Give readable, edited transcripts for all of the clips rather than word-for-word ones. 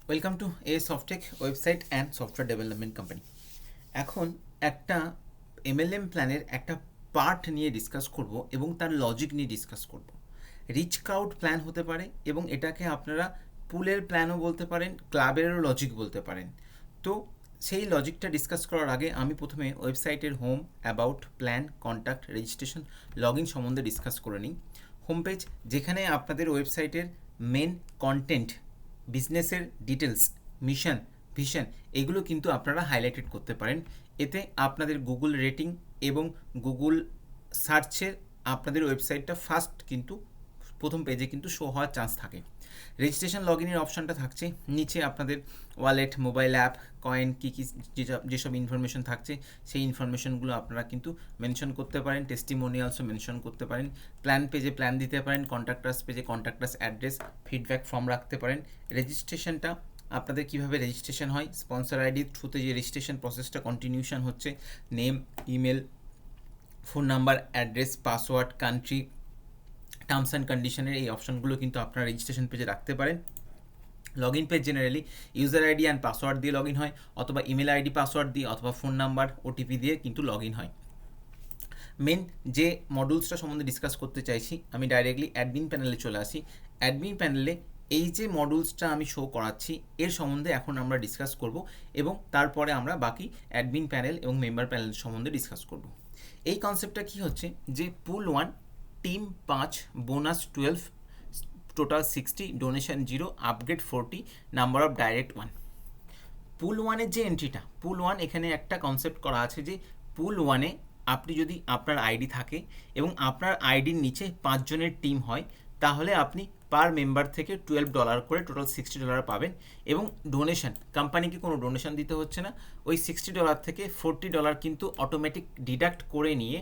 Welcome to Softech website and software development company. এখন একটা MLM প্ল্যানের একটা পার্ট নিয়ে ডিসকাস করব এবং তার লজিক নিয়ে ডিসকাস করব। রিচ ক্রাউড প্ল্যান হতে পারে এবং এটাকে আপনারা পুলের প্ল্যানও বলতে পারেন, ক্লাবেরও লজিক বলতে পারেন। তো সেই লজিকটা ডিসকাস করার আগে আমি প্রথমে ওয়েবসাইটের home, about, plan, contact, registration, log in সম্বন্ধে ডিসকাস করে নিই। হোম পেজ, যেখানে আপনাদের ওয়েবসাইটের মেন কন্টেন্ট, বিজনেসের ডিটেলস, মিশন, ভিশন, এগুলো কিন্তু আপনারা হাইলাইটেড করতে পারেন। এতে আপনাদের গুগল রেটিং এবং গুগল সার্চের আপনাদের ওয়েবসাইটটা ফার্স্ট কিন্তু প্রথম পেজে কিন্তু শো হওয়ার চান্স থাকে। রেজিস্ট্রেশন লগ ইনের অপশানটা থাকছে নিচে, আপনাদের ওয়ালেট, মোবাইল অ্যাপ, কয়েন, কী কী যেসব ইনফরমেশন থাকছে সেই ইনফরমেশনগুলো আপনারা কিন্তু মেনশন করতে পারেন। টেস্টিমোনিয়ালসও মেনশন করতে পারেন। প্ল্যান পেজে প্ল্যান দিতে পারেন, কন্ট্যাক্টার্স পেজে কন্ট্যাক্টার্স অ্যাড্রেস, ফিডব্যাক ফর্ম রাখতে পারেন। রেজিস্ট্রেশনটা আপনাদের কীভাবে রেজিস্ট্রেশন হয়, স্পন্সর আইডির থ্রুতে যে রেজিস্ট্রেশন প্রসেসটা কন্টিনিউশন হচ্ছে, name, email, phone number, address, password, country, terms and কন্ডিশনের এই অপশনগুলো কিন্তু আপনারা রেজিস্ট্রেশন পেজে রাখতে পারেন। Log in page generally user ID and password দিয়ে লগ ইন হয়, অথবা ইমেল আইডি পাসওয়ার্ড দিয়ে, অথবা ফোন নাম্বার, ওটিপি দিয়ে কিন্তু লগ ইন হয়। মেন যে মডিউলসটা সম্বন্ধে ডিসকাস করতে চাইছি, আমি ডাইরেক্টলি অ্যাডমিন প্যানেলে চলে আসি। অ্যাডমিন প্যানেলে এই যে মডিউলসটা আমি শো করাচ্ছি এর সম্বন্ধে এখন আমরা ডিসকাস করব এবং তারপরে আমরা বাকি অ্যাডমিন প্যানেল এবং মেম্বার প্যানেল সম্বন্ধে ডিসকাস করব। এই কনসেপ্টটা কি হচ্ছে যে পুল 1, team 5, bonus 12, total 60, donation 0, upgrade 40, number of direct 1। পুল 1-এর যে এন্ট্রিটা, পুল 1 এখানে একটা কনসেপ্ট করা আছে যে পুল 1-এ আপনি যদি আপনার আইডি থাকে এবং আপনার আইডির নিচে 5 জনের টিম হয়, তাহলে আপনি পার মেম্বার থেকে $12 করে টোটাল $60 পাবেন। এবং ডোনেশন, কোম্পানিকে কোনো ডোনেশন দিতে হচ্ছে না। ওই $60 থেকে $40 কিন্তু অটোমেটিক ডিডাক্ট করে নিয়ে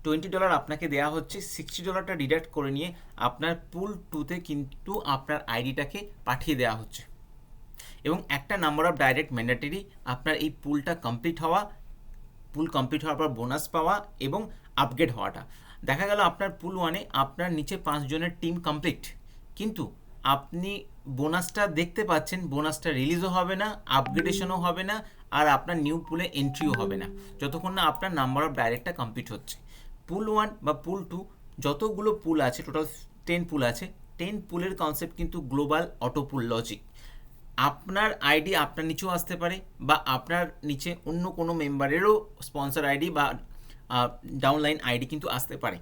$20 আপনাকে দেওয়া হচ্ছে, $60টা ডিডাক্ট করে নিয়ে আপনার পুল 2-তে কিন্তু আপনার আইডিটাকে পাঠিয়ে দেওয়া হচ্ছে। এবং একটা নাম্বার অফ ডাইরেক্ট ম্যান্ডেটরি, আপনার এই পুলটা কমপ্লিট হওয়া, পুল কমপ্লিট হওয়ার পর বোনাস পাওয়া এবং আপগ্রেড হওয়াটা। দেখা গেল আপনার পুল 1-এ আপনার নিচে 5 জনের টিম কমপ্লিট, কিন্তু আপনি বোনাসটা দেখতে পাচ্ছেন, বোনাসটা রিলিজও হবে না, আপগ্রেডেশনও হবে না, আর আপনার নিউ পুলে এন্ট্রিও হবে না যতক্ষণ না আপনার নাম্বার অফ ডাইরেক্টটা কমপ্লিট হচ্ছে। পুল 1 বা পুল 2 যতগুলো পুল আছে, টোটাল 10 পুল আছে, 10 পুলের কনসেপ্ট কিন্তু গ্লোবাল অটো পুল লজিক। আপনার আইডি আপনার নিচেও আসতে পারে, বা আপনার নিচে অন্য কোনো মেম্বারেরও স্পন্সর আইডি বা ডাউনলাইন আইডি কিন্তু আসতে পারে।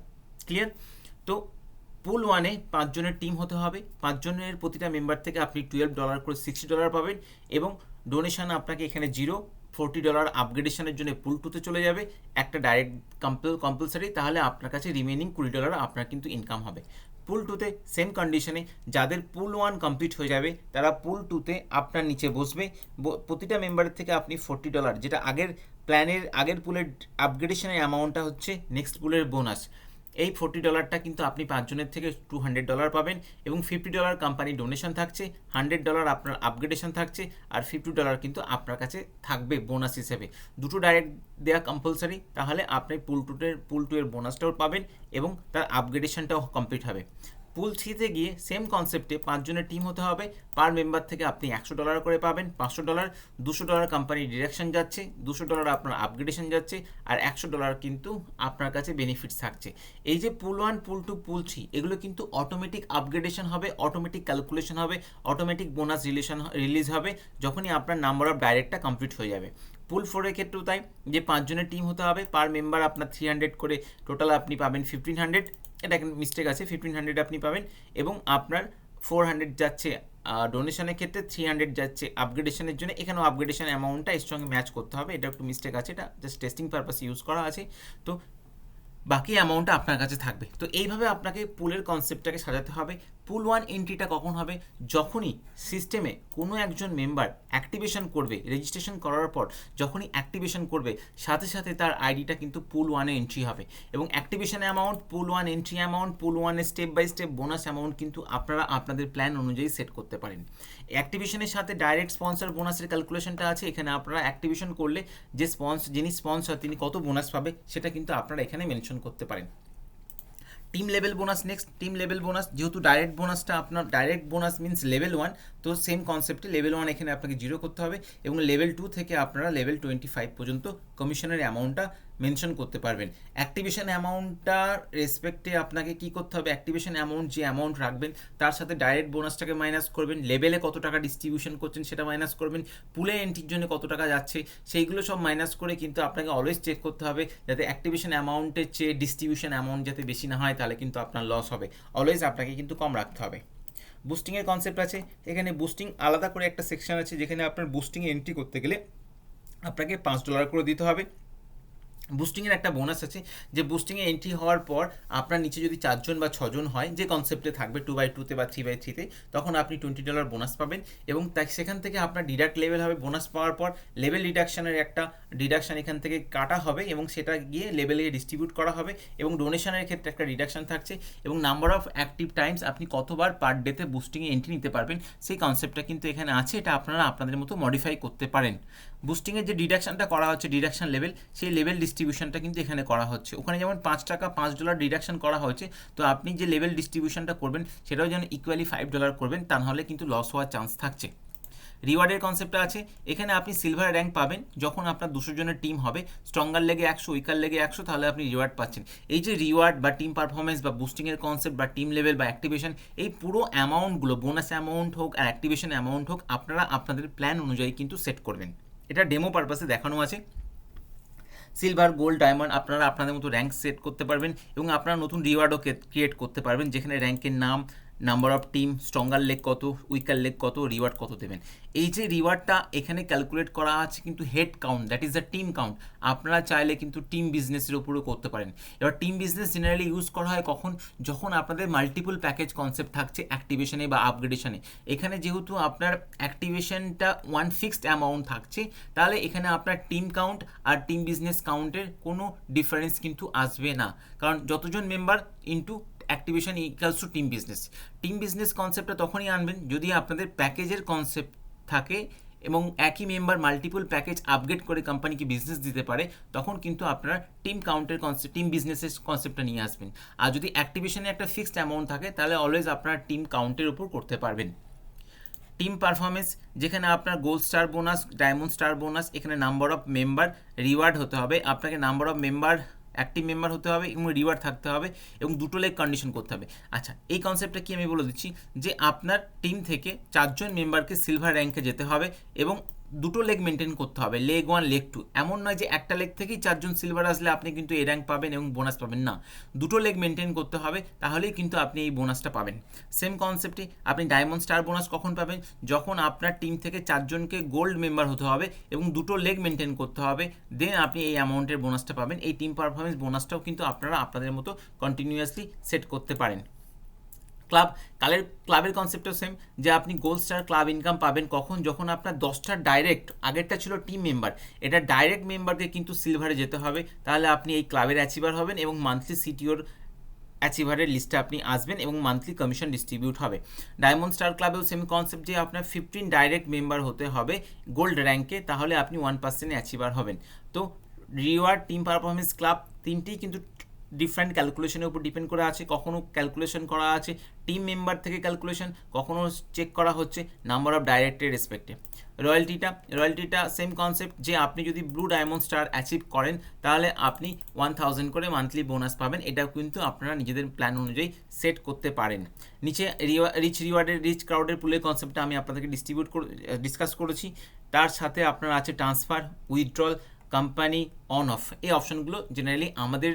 ক্লিয়ার? তো পুল 1-এ 5 জনের টিম হতে হবে, 5 জনের প্রতিটা মেম্বার থেকে আপনি $12 করে $60 পাবেন, এবং ডোনেশন আপনাকে এখানে 0, $40 আপগ্রেডেশনের জন্য পুল 2-তে চলে যাবে, একটা ডাইরেক্ট কম্পালসারি, তাহলে আপনার কাছে রিমেনিং $20 আপনার কিন্তু ইনকাম হবে। পুল 2-তে সেম কন্ডিশনে যাদের পুল 1 কমপ্লিট হয়ে যাবে তারা পুল 2-তে আপনার নিচে বসবে। প্রতিটা মেম্বারের থেকে আপনি $40, যেটা আগের প্ল্যানের আগের পুলের আপগ্রেডেশনের অ্যামাউন্টটা হচ্ছে নেক্সট পুলের বোনাস, এই $40টা কিন্তু আপনি 5 জনের থেকে $200 পাবেন, এবং $50 কোম্পানি ডোনেশন থাকছে, $100 আপনার আপগ্রেডেশন থাকছে, আর $50 কিন্তু আপনার কাছে থাকবে বোনাস হিসেবে। দুটো ডাইরেক্ট দেওয়া কম্পালসারি, তাহলে আপনি পুল 2-এর বোনাসটাও পাবেন এবং তার আপগ্রেডেশনটাও কমপ্লিট হবে। পুল 3-তে গিয়ে সেম কনসেপ্টে 5 জনের টিম হতে হবে, পার মেম্বার থেকে আপনি $100 করে পাবেন, $500, $200 কোম্পানির ডিরেকশন যাচ্ছে, $200 আপনার আপগ্রেডেশন যাচ্ছে, আর $100 কিন্তু আপনার কাছে বেনিফিটস থাকছে। এই যে পুল 1, পুল 2, পুল 3, এগুলো কিন্তু অটোমেটিক আপগ্রেডেশন হবে, অটোমেটিক ক্যালকুলেশন হবে, অটোমেটিক বোনাস রিলিজ হবে যখনই আপনার নাম্বার অফ ডাইরেক্টটা কমপ্লিট হয়ে যাবে। পুল 4-এর ক্ষেত্রেও তাই, যে 5 জনের টিম হতে হবে, পার মেম্বার আপনার 300 করে, টোটাল আপনি পাবেন 1500, এটা একটা মিস্টেক আছে, 1500 আপনি পাবেন, এবং আপনার 400 যাচ্ছে ডোনেশনের ক্ষেত্রে, 300 যাচ্ছে আপগ্রেডেশনের জন্য। এখানেও আপগ্রেডেশন অ্যামাউন্টটা এর সঙ্গে ম্যাচ করতে হবে, এটা একটু মিস্টেক আছে, এটা জাস্ট টেস্টিং পারপাস ইউজ করা আছে। তো বাকি অ্যামাউন্টটা আপনার কাছে থাকবে। তো এইভাবে আপনাকে পুলের কনসেপ্টটাকে সাজাতে হবে। পুল 1 এন্ট্রিটা কখন হবে? যখনই সিস্টেমে কোনো একজন মেম্বার অ্যাক্টিভেশন করবে, রেজিস্ট্রেশন করার পর যখনই অ্যাক্টিভেশন করবে, সাথে সাথে তার আইডিটা কিন্তু পুল 1-এ এন্ট্রি হবে, এবং activation amount, pool 1 entry amount, pool 1-এর step by step bonus amount কিন্তু আপনারা আপনাদের প্ল্যান অনুযায়ী সেট করতে পারেন। অ্যাক্টিভেশনের সাথে ডাইরেক্ট স্পন্সর বোনাসের ক্যালকুলেশনটা আছে, এখানে আপনারা অ্যাক্টিভেশন করলে যে যিনি স্পন্সর তিনি কত বোনাস পাবে সেটা কিন্তু আপনারা এখানে মেনশন করতে পারেন। Team level bonus next. Team level bonus যেহেতু ডাইরেক্ট বোনাসটা আপনার ডাইরেক্ট বোনাস মিনস লেভেল 1, তো সেম কনসেপ্টে লেভেল 1 এখানে আপনাকে 0 করতে হবে এবং লেভেল 2 থেকে আপনারা লেভেল 25 পর্যন্ত কমিশনের অ্যামাউন্টটা মেনশন করতে পারবেন। অ্যাক্টিভেশন অ্যামাউন্টটার রেসপেক্টে আপনাকে কি করতে হবে, অ্যাক্টিভেশন অ্যামাউন্ট যে অ্যামাউন্ট রাখবেন তার সাথে ডাইরেক্ট বোনাসটাকে মাইনাস করবেন, লেভেলে কত টাকা ডিস্ট্রিবিউশন করছেন সেটা মাইনাস করবেন, পুলে এন্ট্রির জন্য কত টাকা যাচ্ছে সেইগুলো সব মাইনাস করে কিন্তু আপনাকে অলওয়েজ চেক করতে হবে যাতে অ্যাক্টিভেশন অ্যামাউন্টের চেয়ে ডিস্ট্রিবিউশন অ্যামাউন্ট যাতে বেশি না হয়, তাহলে কিন্তু আপনার লস হবে। অলওয়েজ আপনাকে কিন্তু কম রাখতে হবে। বুস্টিংয়ের কনসেপ্ট আছে এখানে। বুস্টিং আলাদা করে একটা সেকশন আছে যেখানে আপনার বুস্টিংয়ে এন্ট্রি করতে গেলে আপনাকে $5 করে দিতে হবে। বুস্টিংয়ের একটা বোনাস আছে যে বুস্টিংয়ে এন্ট্রি হওয়ার পর আপনার নিচে যদি 4 জন বা 6 জন হয়, যে কনসেপ্টে থাকবে 2x2 বা 3x3, তখন আপনি $20 বোনাস পাবেন এবং সেখান থেকে আপনার ডিডাক্ট লেভেল হবে। বোনাস পাওয়ার পর লেভেল ডিডাকশনের একটা ডিডাকশান এখান থেকে কাটা হবে এবং সেটা গিয়ে লেভেলে ডিস্ট্রিবিউট করা হবে এবং ডোনেশনের ক্ষেত্রে একটা ডিডাকশান থাকছে এবং নাম্বার অফ অ্যাক্টিভ টাইমস আপনি কতবার পার ডেতে বুস্টিংয়ে এন্ট্রি নিতে পারবেন সেই কনসেপ্টটা কিন্তু এখানে আছে। এটা আপনারা আপনাদের মতো মডিফাই করতে পারেন। বুস্টিংয়ের যে ডিডাকশানটা করা হচ্ছে ডিডাকশান লেভেল, সেই লেভেল ডিস্ট্রিবিউশনটা কিন্তু এখানে করা হচ্ছে। ওখানে যেমন $5 $5 ডিডাকশান করা হয়েছে, তো আপনি যে লেভেল ডিস্ট্রিবিউশনটা করবেন সেটাও যেন ইকুয়ালি $5 করবেন, তা নাহলে কিন্তু লস হওয়ার চান্স থাকছে। রিওয়ার্ডের কনসেপ্টটা আছে এখানে। আপনি সিলভার র্যাঙ্ক পাবেন যখন আপনার 200 জনের টিম হবে, স্ট্রঙ্গার লেগে 100, উইকার লেগে 100, তাহলে আপনি রিওয়ার্ড পাচ্ছেন। এই যে রিওয়ার্ড বা টিম পারফরমেন্স বা বুস্টিংয়ের কনসেপ্ট বা টিম লেভেল বা অ্যাক্টিভেশন, এই পুরো অ্যামাউন্টগুলো বোনাস অ্যামাউন্ট হোক আর অ্যাক্টিভেশন অ্যামাউন্ট হোক আপনারা আপনাদের প্ল্যান অনুযায়ী কিন্তু সেট করবেন। এটা ডেমো পারপাসে দেখানো আছে। সিলভার, গোল্ড, ডায়মন্ড আপনারা আপনাদের মতো র্যাঙ্ক সেট করতে পারবেন এবং আপনারা নতুন রিওয়ার্ডও ক্রিয়েট করতে পারবেন যেখানে র্যাঙ্কের নাম, number of team, stronger leg কত, উইকার লেগ কত, রিওয়ার্ড কত দেবেন। এই যে রিওয়ার্ডটা এখানে ক্যালকুলেট করা আছে কিন্তু head count, that is the team count. আপনারা চাইলে কিন্তু টিম বিজনেসের উপরেও করতে পারেন। এবার টিম বিজনেস জেনারেলি ইউজ করা হয় কখন, যখন আপনাদের মাল্টিপল প্যাকেজ কনসেপ্ট থাকছে অ্যাক্টিভেশনে বা আপগ্রেডেশনে। এখানে যেহেতু আপনার অ্যাক্টিভেশনটা ওয়ান ফিক্সড অ্যামাউন্ট থাকছে, তাহলে এখানে আপনার টিম কাউন্ট আর টিম বিজনেস কাউন্টের কোনো ডিফারেন্স কিন্তু আসবে না, কারণ যতজন member into activation equals to team business. Team business কনসেপ্টটা তখনই আনবেন যদি আপনাদের প্যাকেজের কনসেপ্ট থাকে এবং একই মেম্বার মাল্টিপল প্যাকেজ আপগ্রেড করে কোম্পানিকে বিজনেস দিতে পারে, তখন কিন্তু আপনারা টিম কাউন্টের কনসেপ্ট, টিম বিজনেসের কনসেপ্টটা নিয়ে আসবেন। আর যদি অ্যাক্টিভেশনে একটা ফিক্সড অ্যামাউন্ট থাকে তাহলে অলওয়েজ আপনারা টিম কাউন্টের উপর করতে পারবেন। টিম পারফরমেন্স যেখানে আপনার gold star bonus, diamond star bonus, এখানে নাম্বার অফ মেম্বার রিওয়ার্ড হতে হবে। আপনাকে number of member active member হতে হবে এবং রিওয়ার্ড থাকতে হবে এবং দুটো লেগ কন্ডিশন করতে হবে। আচ্ছা, এই কনসেপ্টটা কি আমি বলে দিচ্ছি যে আপনার টিম থেকে 4 জন মেম্বারকে সিলভার র্যাঙ্কে যেতে হবে এবং দুটো লেগ মেনটেন করতে হবে, লেগ 1 লেগ 2। এমন নয় যে একটা লেগ থেকেই 4 জন সিলভার আসলে আপনি কিন্তু এ র্যাঙ্ক পাবেন এবং বোনাস পাবেন, না, দুটো লেগ মেনটেন করতে হবে, তাহলেই কিন্তু আপনি এই বোনাসটা পাবেন। সেম কনসেপ্টে আপনি ডায়মন্ড স্টার বোনাস কখন পাবেন, যখন আপনার টিম থেকে 4 জনকে গোল্ড মেম্বার হতে হবে এবং দুটো লেগ মেনটেন করতে হবে, দেন আপনি এই অ্যামাউন্টের বোনাসটা পাবেন। এই টিম পারফরমেন্স বোনাসটাও কিন্তু আপনারা আপনাদের মতো কন্টিনিউয়াসলি সেট করতে পারেন। ক্লাবের কনসেপ্টও সেম, যে আপনি গোল্ড স্টার ক্লাব ইনকাম পাবেন কখন, যখন আপনার 10টা ডাইরেক্ট, আগেরটা ছিল টিম মেম্বার, এটা ডাইরেক্ট মেম্বারকে কিন্তু সিলভারে যেতে হবে, তাহলে আপনি এই ক্লাবের অ্যাচিভার হবেন এবং মান্থলি সিটিওর অ্যাচিভারের লিস্টে আপনি আসবেন এবং মান্থলি কমিশন ডিস্ট্রিবিউট হবে। ডায়মন্ড স্টার ক্লাবেও সেম কনসেপ্ট, যে আপনার 15 ডাইরেক্ট মেম্বার হতে হবে গোল্ড র্যাঙ্কে, তাহলে আপনি 1% অ্যাচিভার হবেন। তো রিওয়ার্ড, টিম পারফরমেন্স, ক্লাব তিনটেই কিন্তু ডিফারেন্ট ক্যালকুলেশনের উপর ডিপেন্ড করে আছে। কখনও ক্যালকুলেশন করা আছে টিম মেম্বার থেকে ক্যালকুলেশন, কখনও চেক করা হচ্ছে নাম্বার অফ ডাইরেক্টের রেসপেক্টে। রয়্যালটিটা সেম কনসেপ্ট, যে আপনি যদি ব্লু ডায়মন্ড স্টার অ্যাচিভ করেন তাহলে আপনি 1000 করে মান্থলি বোনাস পাবেন। এটাও কিন্তু আপনারা নিজেদের প্ল্যান অনুযায়ী সেট করতে পারেন। নিচে রিচ ক্রাউডের পুলের কনসেপ্টটা আমি আপনাদেরকে ডিসকাস করেছি। তার সাথে আপনার আছে transfer, withdrawal, company on of. এই অপশনগুলো জেনারেলি আমাদের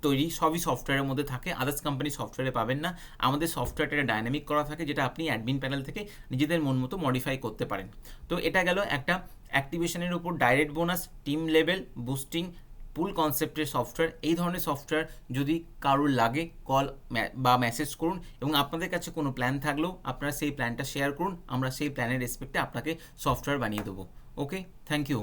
তৈরি সবই সফটওয়্যারের মধ্যে থাকে, আদার্স কোম্পানি সফটওয়্যারে পাবেন না। আমাদের সফটওয়্যারটা ডাইনামিক করা থাকে, যেটা আপনি অ্যাডমিন প্যানেল থেকে নিজেদের মন মতো মডিফাই করতে পারেন। তো এটা গেল একটা অ্যাক্টিভেশনের উপর direct bonus, team level, boosting, pool কনসেপ্টের সফটওয়্যার। এই ধরনের সফটওয়্যার যদি কারোর লাগে কল বা মেসেজ করুন এবং আপনাদের কাছে কোনো প্ল্যান থাকলেও আপনারা সেই প্ল্যানটা শেয়ার করুন, আমরা সেই প্ল্যানের রেসপেক্টে আপনাকে সফটওয়্যার বানিয়ে দেবো। ওকে, থ্যাংক ইউ।